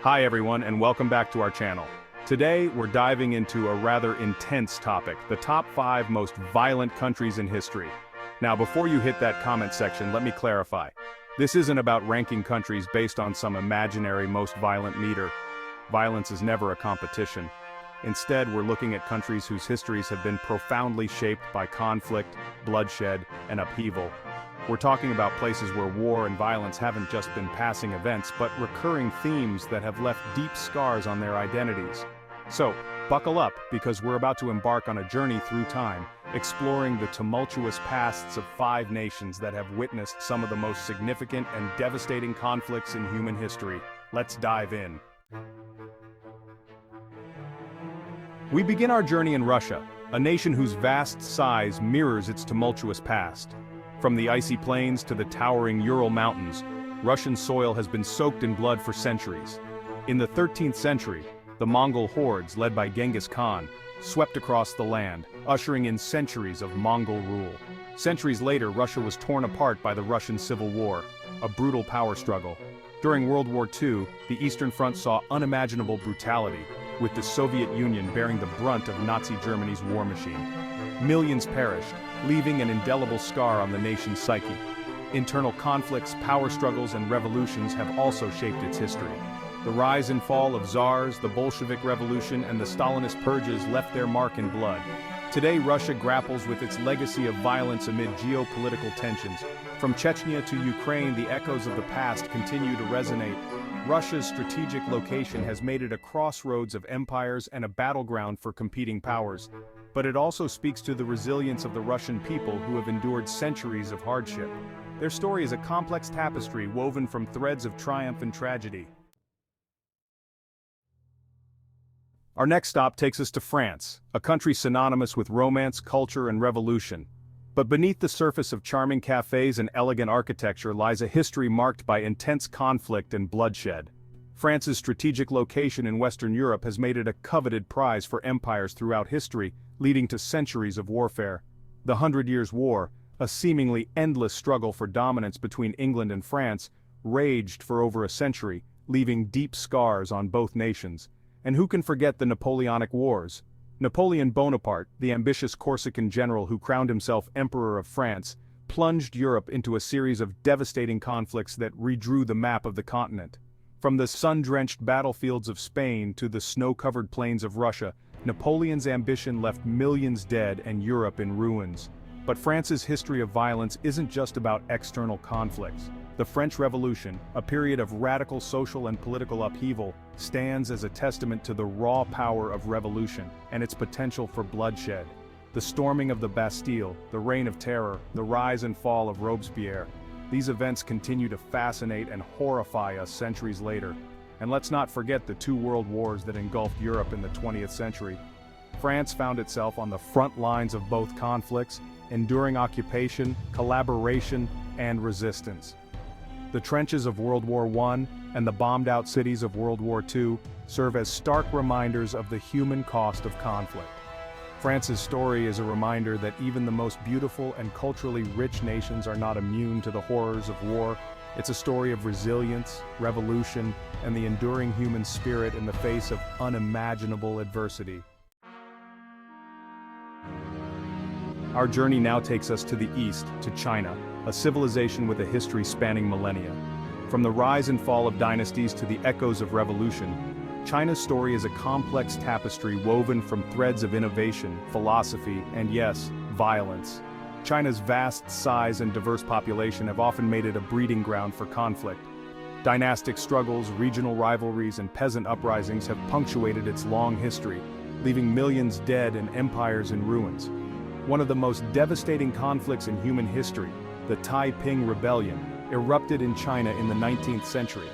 Hi everyone, and welcome back to our channel. Today, we're diving into a rather intense topic, the top 5 most violent countries in history. Now, before you hit that comment section, let me clarify. This isn't about ranking countries based on some imaginary most violent meter. Violence is never a competition. Instead, we're looking at countries whose histories have been profoundly shaped by conflict, bloodshed, and upheaval. We're talking about places where war and violence haven't just been passing events, but recurring themes that have left deep scars on their identities. So, buckle up, because we're about to embark on a journey through time, exploring the tumultuous pasts of 5 nations that have witnessed some of the most significant and devastating conflicts in human history. Let's dive in. We begin our journey in Russia, a nation whose vast size mirrors its tumultuous past. From the icy plains to the towering Ural Mountains, Russian soil has been soaked in blood for centuries. In the 13th century, the Mongol hordes led by Genghis Khan swept across the land, ushering in centuries of Mongol rule. Centuries later, Russia was torn apart by the Russian Civil War, a brutal power struggle. During World War II, the Eastern Front saw unimaginable brutality, with the Soviet Union bearing the brunt of Nazi Germany's war machine. Millions perished, leaving an indelible scar on the nation's psyche. Internal conflicts, power struggles, and revolutions have also shaped its history. The rise and fall of czars, the Bolshevik Revolution, and the Stalinist purges left their mark in blood. Today, Russia grapples with its legacy of violence amid geopolitical tensions. From Chechnya to Ukraine, the echoes of the past continue to resonate. Russia's strategic location has made it a crossroads of empires and a battleground for competing powers. But it also speaks to the resilience of the Russian people who have endured centuries of hardship. Their story is a complex tapestry woven from threads of triumph and tragedy. Our next stop takes us to France, a country synonymous with romance, culture, and revolution. But beneath the surface of charming cafes and elegant architecture lies a history marked by intense conflict and bloodshed. France's strategic location in Western Europe has made it a coveted prize for empires throughout history, leading to centuries of warfare. The Hundred Years' War, a seemingly endless struggle for dominance between England and France, raged for over a century, leaving deep scars on both nations. And who can forget the Napoleonic Wars? Napoleon Bonaparte, the ambitious Corsican general who crowned himself Emperor of France, plunged Europe into a series of devastating conflicts that redrew the map of the continent. From the sun-drenched battlefields of Spain to the snow-covered plains of Russia, Napoleon's ambition left millions dead and Europe in ruins. But France's history of violence isn't just about external conflicts. The French Revolution, a period of radical social and political upheaval, stands as a testament to the raw power of revolution and its potential for bloodshed. The storming of the Bastille, the Reign of Terror, the rise and fall of Robespierre. These events continue to fascinate and horrify us centuries later. And let's not forget the 2 world wars that engulfed Europe in the 20th century. France found itself on the front lines of both conflicts, enduring occupation, collaboration, and resistance. The trenches of World War I and the bombed-out cities of World War II serve as stark reminders of the human cost of conflict. France's story is a reminder that even the most beautiful and culturally rich nations are not immune to the horrors of war. It's a story of resilience, revolution, and the enduring human spirit in the face of unimaginable adversity. Our journey now takes us to the east, to China, a civilization with a history spanning millennia. From the rise and fall of dynasties to the echoes of revolution, China's story is a complex tapestry woven from threads of innovation, philosophy, and yes, violence. China's vast size and diverse population have often made it a breeding ground for conflict. Dynastic struggles, regional rivalries, and peasant uprisings have punctuated its long history, leaving millions dead and empires in ruins. One of the most devastating conflicts in human history, the Taiping Rebellion, erupted in China in the 19th century.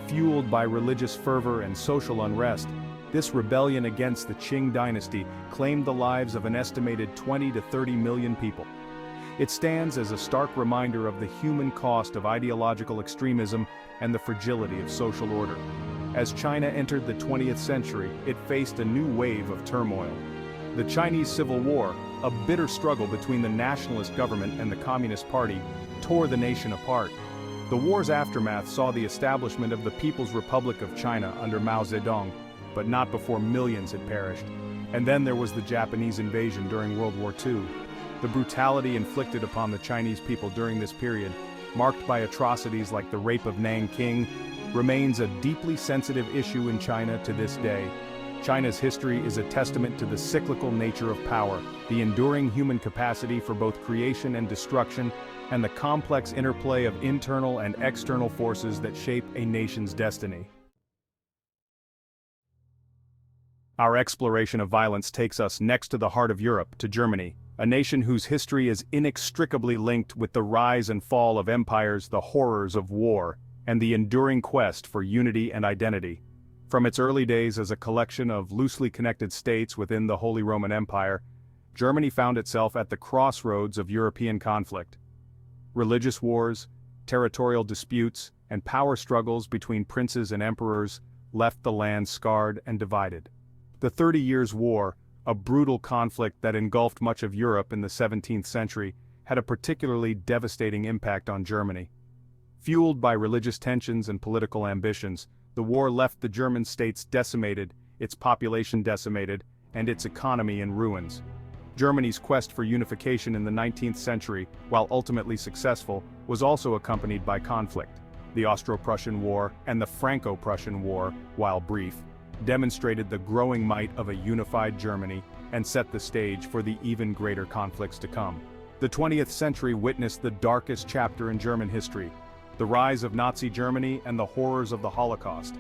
Fueled by religious fervor and social unrest, this rebellion against the Qing dynasty claimed the lives of an estimated 20 to 30 million people. It stands as a stark reminder of the human cost of ideological extremism and the fragility of social order. As China entered the 20th century, it faced a new wave of turmoil. The Chinese Civil War, a bitter struggle between the nationalist government and the Communist Party, tore the nation apart. The war's aftermath saw the establishment of the People's Republic of China under Mao Zedong, but not before millions had perished. And then there was the Japanese invasion during World War II. The brutality inflicted upon the Chinese people during this period, marked by atrocities like the rape of Nanking, remains a deeply sensitive issue in China to this day. China's history is a testament to the cyclical nature of power, the enduring human capacity for both creation and destruction, and the complex interplay of internal and external forces that shape a nation's destiny. Our exploration of violence takes us next to the heart of Europe, to Germany, a nation whose history is inextricably linked with the rise and fall of empires, the horrors of war, and the enduring quest for unity and identity. From its early days as a collection of loosely connected states within the Holy Roman Empire, Germany found itself at the crossroads of European conflict. Religious wars, territorial disputes, and power struggles between princes and emperors left the land scarred and divided. The 30 Years' War, a brutal conflict that engulfed much of Europe in the 17th century, had a particularly devastating impact on Germany. Fueled by religious tensions and political ambitions, the war left the German states decimated, its population decimated, and its economy in ruins. Germany's quest for unification in the 19th century, while ultimately successful, was also accompanied by conflict. The Austro-Prussian War and the Franco-Prussian War, while brief, demonstrated the growing might of a unified Germany and set the stage for the even greater conflicts to come. The 20th century witnessed the darkest chapter in German history, the rise of Nazi Germany and the horrors of the Holocaust.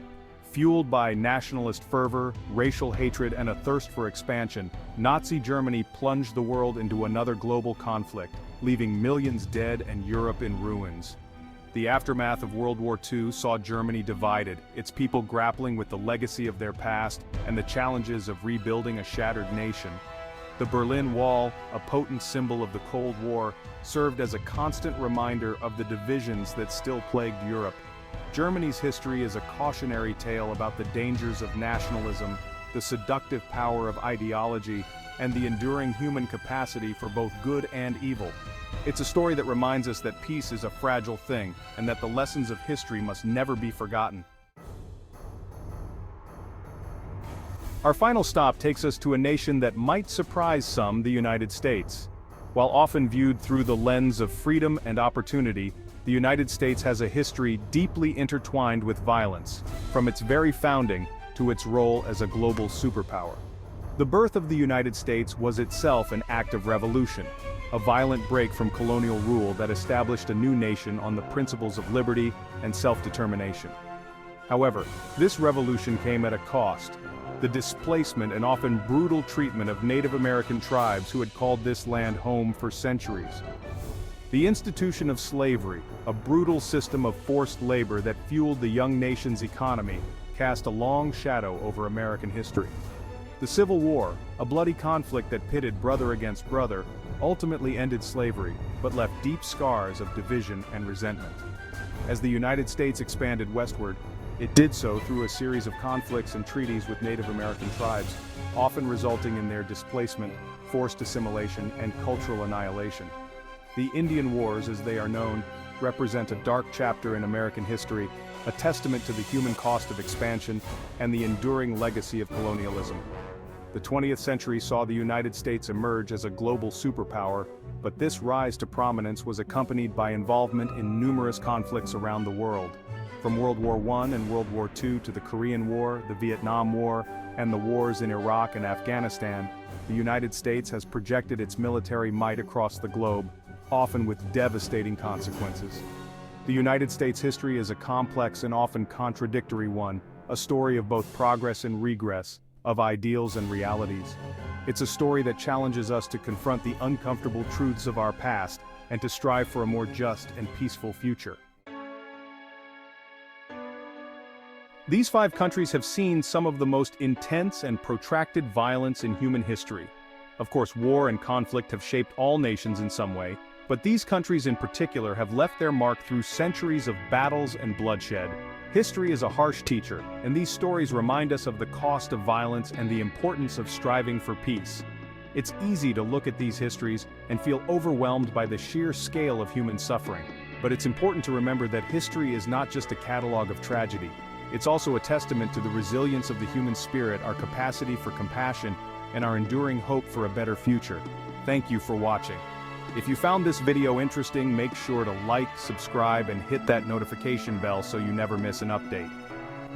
Fueled by nationalist fervor, racial hatred, and a thirst for expansion, Nazi Germany plunged the world into another global conflict, leaving millions dead and Europe in ruins. The aftermath of World War II saw Germany divided, its people grappling with the legacy of their past and the challenges of rebuilding a shattered nation. The Berlin Wall, a potent symbol of the Cold War, served as a constant reminder of the divisions that still plagued Europe. Germany's history is a cautionary tale about the dangers of nationalism, the seductive power of ideology, and the enduring human capacity for both good and evil. It's a story that reminds us that peace is a fragile thing, and that the lessons of history must never be forgotten. Our final stop takes us to a nation that might surprise some, the United States. While often viewed through the lens of freedom and opportunity, the United States has a history deeply intertwined with violence, from its very founding to its role as a global superpower. The birth of the United States was itself an act of revolution, a violent break from colonial rule that established a new nation on the principles of liberty and self-determination. However, this revolution came at a cost: the displacement and often brutal treatment of Native American tribes who had called this land home for centuries. The institution of slavery, a brutal system of forced labor that fueled the young nation's economy, cast a long shadow over American history. The Civil War, a bloody conflict that pitted brother against brother, ultimately ended slavery, but left deep scars of division and resentment. As the United States expanded westward, it did so through a series of conflicts and treaties with Native American tribes, often resulting in their displacement, forced assimilation, and cultural annihilation. The Indian Wars, as they are known, represent a dark chapter in American history, a testament to the human cost of expansion and the enduring legacy of colonialism. The 20th century saw the United States emerge as a global superpower, but this rise to prominence was accompanied by involvement in numerous conflicts around the world. From World War I and World War II to the Korean War, the Vietnam War, and the wars in Iraq and Afghanistan, the United States has projected its military might across the globe, often with devastating consequences. The United States' history is a complex and often contradictory one, a story of both progress and regress, of ideals and realities. It's a story that challenges us to confront the uncomfortable truths of our past and to strive for a more just and peaceful future. These 5 countries have seen some of the most intense and protracted violence in human history. Of course, war and conflict have shaped all nations in some way, but these countries in particular have left their mark through centuries of battles and bloodshed. History is a harsh teacher, and these stories remind us of the cost of violence and the importance of striving for peace. It's easy to look at these histories and feel overwhelmed by the sheer scale of human suffering. But it's important to remember that history is not just a catalog of tragedy. It's also a testament to the resilience of the human spirit, our capacity for compassion, and our enduring hope for a better future. Thank you for watching. If you found this video interesting, make sure to like, subscribe, and hit that notification bell so you never miss an update.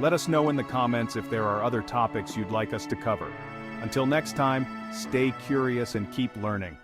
Let us know in the comments if there are other topics you'd like us to cover. Until next time, stay curious and keep learning.